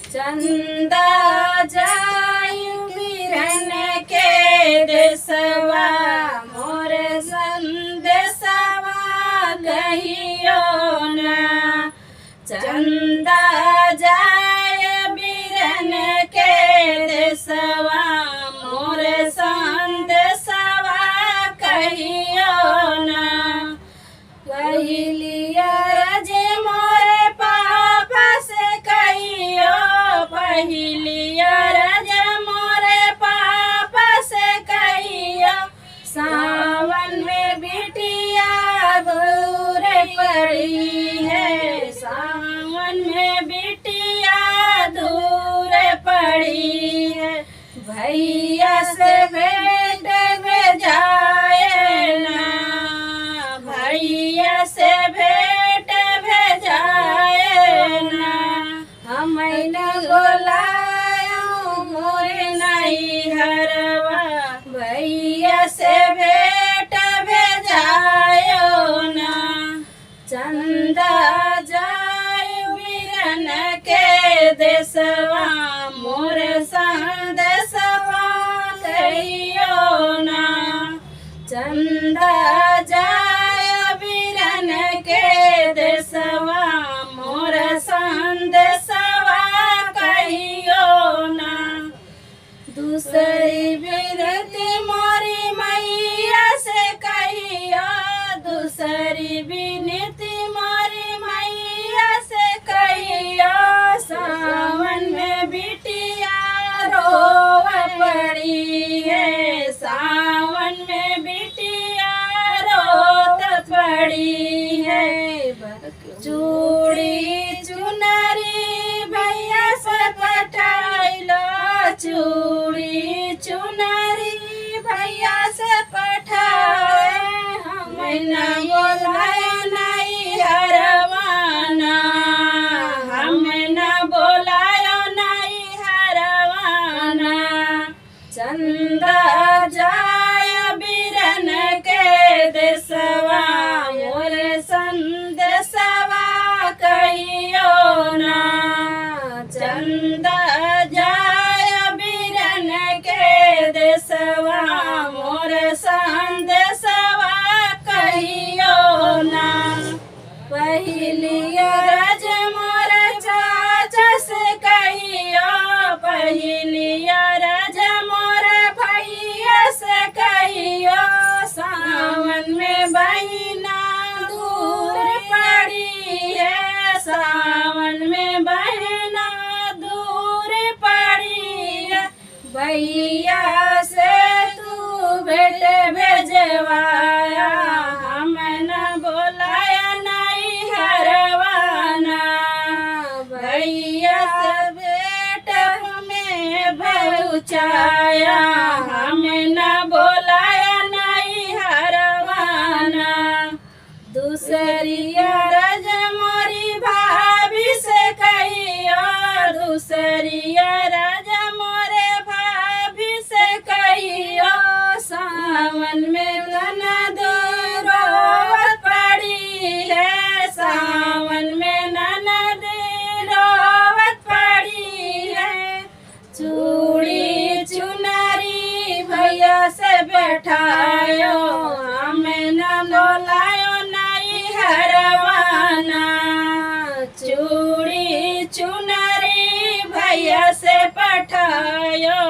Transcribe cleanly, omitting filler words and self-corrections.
चंदा जायु बिरन के देसवा मोर संदेशवा कहियो ना। चंदा जाय बिरन के देसवा मोर संदेशवा कहियो ना। कहिलिया रजे मोरे पापा से कहियो, पहिलिया रजे मोरे पापा से कहियो। सावन में बिटिया दूर पड़ी है, सावन में बिटिया दूर पड़ी है। भैया से भेंट भेजाए ना, भैया से भेंट भेजाए ना। हमें न बोलायो मोरे नैहरवा, भैया से भेंट भेजायो ना। चंदा जाय बिरन के देसवा मोर संदेशवा कहियो ना। चंदा जाय बिरन के देसवा मोर संदेशवा कहियो ना। दूसरी बिनती मोरी मैया से कहियो, दूसरी बिनती मोरी मैया से कहियो। सावन में बिटिया रोव पड़ी है, सावन में बिटिया रोत पड़ी है। चूड़ी चुनरी भैया से पठाइलो, चूड़ी चुनरी भैया से पठाए। हमें न बोलाए नैहरवाना, हमें न बोलायो नैहरवाना। चंदा जाय बिरन के देसवा मोर संदेशवा कहियो ना। चंदा जाय बिरन के देसवा मोर संदेशवा कहियो ना। पहिलिया रज मोर चाचा से कहियो, पहिलिया रज मोर भैया से कहियो। सावन में बहिना दूर पड़ी है, सावन में बहिना दूर पड़ी है। भैया से तू भेंट भेजवाया, हमें न बोलाया नैहरवाना। भैया से भेंट हमें पहुँचाया, हमें न बोलाया नैहरवाना। दूसरी रज मोरी भाभी से कहियो, दूसरी रज मोरे भाभी से कहियो। सावन में ननद रोवत पड़ी है, सावन में ननद रोवत पड़ी है। चूड़ी चुनरी भैया से बैठायो, हमें न बोलायो नैहरवाना। चूड़ी चुनरी भैया से पठायो,